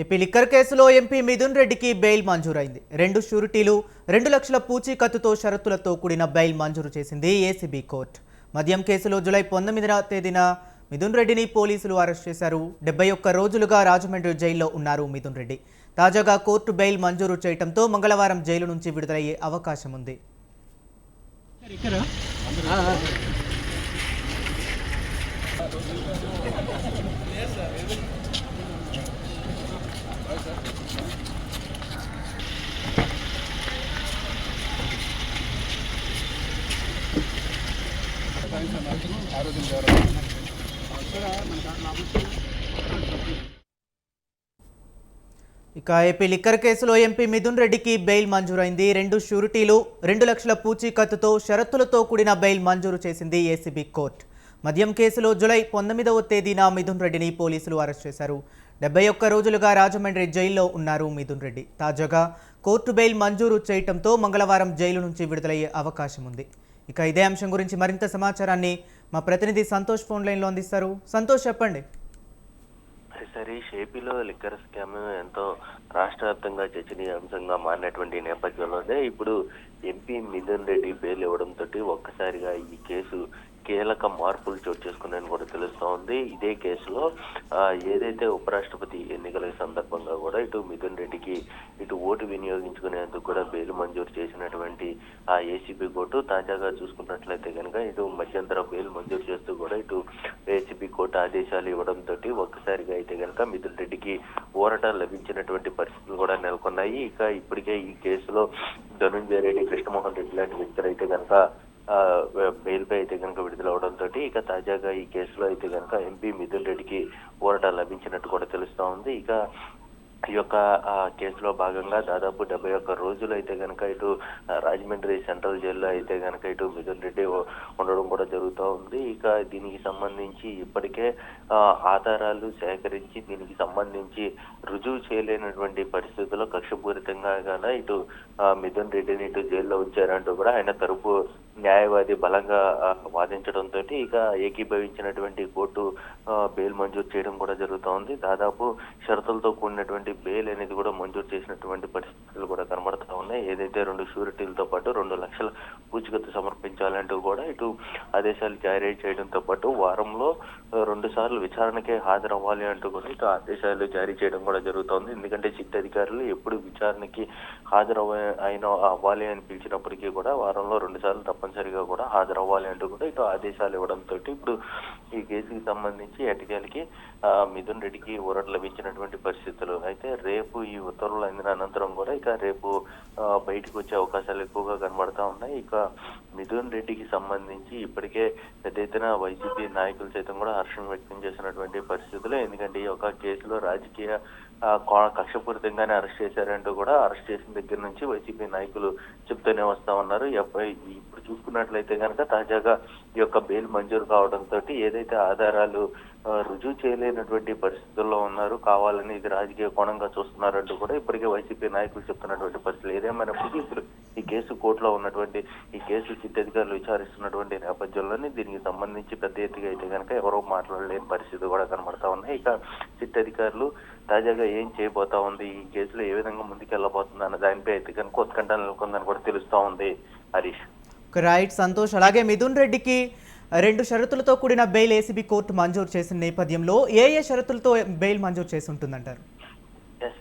AP liquor కేసులో MP Mithun రెడ్డికి bail మంజూరైంది. 2 షూరిటీలు 2 లక్షల పూచీకత్తుతో షరతులతో కూడిన బెయిల్ మంజూరు చేసింది ఏసీబీ కోర్టు. మద్యం కేసులో జూలై 19వ తేదీన మిథున్ రెడ్డిని పోలీసులు అరెస్ట్ చేశారు. 71 రోజులుగా రాజమండ్రి జైల్లో ఉన్నారు మిథున్ రెడ్డి. తాజాగా కోర్టు బెయిల్ మంజూరు చేయడంతో మంగళవారం జైలు నుంచి విడుదలయ్యే అవకాశం ఉంది. ఇక ఏపీ లిక్కర్ కేసులో ఎంపీ మిథున్ రెడ్డికి బెయిల్ మంజూరైంది. 2 షూరిటీలు 2 లక్షల పూచీకత్తుతో షరతులతో కూడిన బెయిల్ మంజూరు చేసింది ఏసీబీ కోర్టు. మద్యం కేసులో జూలై 19వ తేదీన మిథున్ రెడ్డిని పోలీసులు అరెస్ట్ చేశారు. 71 రోజులుగా రాజమండ్రి జైల్లో ఉన్నారు మిథున్ రెడ్డి. తాజాగా కోర్టు బెయిల్ మంజూరు చేయడంతో మంగళవారం జైలు నుంచి విడుదలయ్యే అవకాశం ఉంది. ఇక ఇదే అంశం గురించి మరింత సమాచారాన్ని మా ప్రతినిధి సంతోష్ ఫోన్ లైన్లో అందిస్తారు. సంతోష్, చెప్పండి. హరీష్, ఏపీలో లిక్కర్ స్కామ్ ఎంతో రాష్ట్ర వ్యాప్తంగా చర్చనీయాంశంగా మారినటువంటి నేపథ్యంలోనే ఇప్పుడు ఎంపీ మిథున్ రెడ్డి బెయిల్ ఇవ్వడంతో ఒక్కసారిగా ఈ కేసు కీలక మార్పులు చోటు చేసుకున్నాయని కూడా తెలుస్తూ ఉంది. ఇదే కేసులో ఏదైతే ఉపరాష్ట్రపతి ఎన్నికల సందర్భంగా కూడా ఇటు మిథున్ రెడ్డికి ఇటు ఓటు వినియోగించుకునేందుకు కూడా బెయిల్ మంజూరు చేసినటువంటి ఆ ఏసీబీ కోర్టు తాజాగా చూసుకున్నట్లయితే కనుక ఇటు మధ్యంతర బెయిల్ మంజూరు చేస్తూ కూడా ఇటు ఏసీబీ కోర్టు ఆదేశాలు ఇవ్వడంతో ఒక్కసారిగా అయితే కనుక మిథున్ రెడ్డికి ఊరట లభించినటువంటి పరిస్థితులు కూడా నెలకొన్నాయి. ఇక ఇప్పటికే ఈ కేసులో ధనుంజయ రెడ్డి, కృష్ణమోహన్ రెడ్డి లాంటి వ్యక్తులు అయితే కనుక బెయిల్ పై అయితే కనుక విడుదలవడంతో ఇక తాజాగా ఈ కేసులో అయితే కనుక ఎంపీ మిథున్ రెడ్డికి ఊరట లభించినట్టు కూడా తెలుస్తా ఉంది. ఇక ఈ యొక్క కేసులో భాగంగా దాదాపు 71 రోజులు అయితే కనుక ఇటు రాజమండ్రి సెంట్రల్ జైల్లో అయితే కనుక ఇటు మిథున్ రెడ్డి ఉండడం కూడా జరుగుతూ ఉంది. ఇక దీనికి సంబంధించి ఇప్పటికే ఆధారాలు సేకరించి దీనికి సంబంధించి రుజువు చేయలేనటువంటి పరిస్థితుల్లో కక్షపూరితంగా గాన ఇటు మిథున్ రెడ్డిని ఇటు జైల్లో ఉంచారంటూ కూడా ఆయన తరపు న్యాయవాది బలంగా వాదించడంతో ఇక ఏకీభవించినటువంటి కోర్టు బెయిల్ మంజూరు చేయడం కూడా జరుగుతూ ఉంది. దాదాపు షరతులతో కూడినటువంటి బెయిల్ అనేది కూడా మంజూరు చేసినటువంటి పరిస్థితులు కూడా కనబడతా ఉన్నాయి. ఏదైతే 2 షూరిటీలతో పాటు 2 లక్షల పూచీకత్తు సమర్పించాలంటూ కూడా ఇటు ఆదేశాలు జారీ చేయడంతో పాటు వారంలో 2 సార్లు విచారణకే హాజరవ్వాలి అంటూ కూడా ఇటు ఆదేశాలు జారీ చేయడం కూడా జరుగుతోంది. ఎందుకంటే సిట్ అధికారులు ఎప్పుడు విచారణకి అవ్వాలి అని పిలిచినప్పటికీ కూడా వారంలో 2 సార్లు తప్పనిసరిగా కూడా హాజరవ్వాలి అంటూ కూడా ఇటు ఆదేశాలు ఇవ్వడంతో ఇప్పుడు ఈ కేసుకి సంబంధించి ఎటకేలకి మిథున్ రెడ్డికి ఊరట లభించినటువంటి పరిస్థితులు. అయితే రేపు ఈ ఉత్తర్వులు అందిన అనంతరం కూడా ఇక రేపు బయటకు వచ్చే అవకాశాలు ఎక్కువగా కనబడతా ఉన్నాయి. ఇక మిథున్ రెడ్డికి సంబంధించి ఇప్పటికే పెద్ద ఎత్తున వైసీపీ నాయకులు సైతం కూడా హర్షం వ్యక్తం చేసినటువంటి పరిస్థితులు. ఎందుకంటే ఈ యొక్క కేసులో రాజకీయ కక్షపూరితంగానే అరెస్ట్ చేశారంటూ కూడా అరెస్ట్ చేసిన దగ్గర నుంచి వైసీపీ నాయకులు చెప్తూనే వస్తా ఉన్నారు. ఇప్పుడు చూసుకున్నట్లయితే కనుక తాజాగా ఈ యొక్క బెయిల్ మంజూరు కావడంతో ఏదైతే ఆధారాలు రుజువు చేయలేనటువంటి పరిస్థితుల్లో ఉన్నారు, కావాలని ఇది రాజకీయ కోణంగా చూస్తున్నారంటూ కూడా ఇప్పటికే వైసీపీ నాయకులు చెప్తున్నటువంటి పరిస్థితులు. ఏదేమైనప్పటికీ ఇప్పుడు ఈ కేసు కోర్టులో ఉన్నటువంటి ఈ కేసు సిట్ అధికారులు విచారిస్తున్నటువంటి నేపథ్యంలోనే దీనికి సంబంధించి పెద్ద ఎత్తుగా అయితే కనుక ఎవరో మాట్లాడలేని పరిస్థితి కూడా కనబడతా ఉన్నాయి. ఇక సిట్ అధికారులు తాజాగా ఏం చేయబోతా ఉంది, ఈ కేసులో ఏ విధంగా ముందుకెళ్లబోతుంది అన్న దానిపై అయితే కనుక ఉత్కంఠ నెలకొందని కూడా తెలుస్తా ఉంది. హరీష్, రైట్ సంతోష్. అలాగే మిథున్ రెడ్డికి 2 షరతులతో కూడిన బెయిల్ ఏసీబీ కోర్టు మంజూరు చేసిన నేపథ్యంలో ఏ షరతులతో బెయిల్ మంజూరు చేసి ఉంటుందంటారు?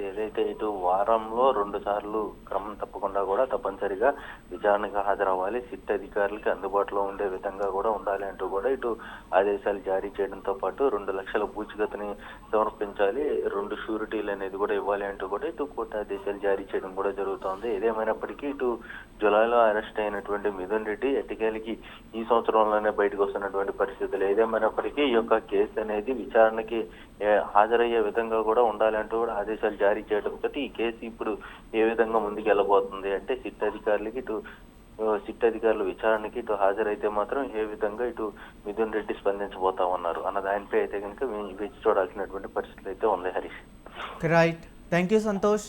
ఏదైతే ఇటు వారంలో 2 సార్లు క్రమం తప్పకుండా కూడా తప్పనిసరిగా విచారణకు హాజరవ్వాలి, సిట్ అధికారులకి అందుబాటులో ఉండే విధంగా కూడా ఉండాలి అంటూ కూడా ఇటు ఆదేశాలు జారీ చేయడంతో పాటు 2 లక్షల పూచీకత్తుని సమర్పించాలి, 2 షూరిటీలు అనేది కూడా ఇవ్వాలి అంటూ కూడా ఇటు కోర్టు ఆదేశాలు జారీ చేయడం కూడా జరుగుతోంది. ఏదేమైనప్పటికీ ఇటు జులైలో అరెస్ట్ అయినటువంటి మిథున్ రెడ్డి ఎట్టికేలకి ఈ సంవత్సరంలోనే బయటకు వస్తున్నటువంటి పరిస్థితులు. ఏదేమైనప్పటికీ ఈ యొక్క కేసు అనేది విచారణకి హాజరయ్యే విధంగా కూడా ఉండాలి అంటూ కూడా ఆదేశాలు జారీ చేయడంతో ఈ కేసు ఇప్పుడు ఏ విధంగా ముందుకు వెళ్ళబోతుంది అంటే సిట్ అధికారులు విచారణకి ఇటు హాజరైతే మాత్రం ఏ విధంగా ఇటు మిథున్ రెడ్డి స్పందించబోతా ఉన్నారు అన్న దానిపై అయితే కనుక వేచి చూడాల్సినటువంటి పరిస్థితులు అయితే ఉంది. Harish, right, thank you Santosh.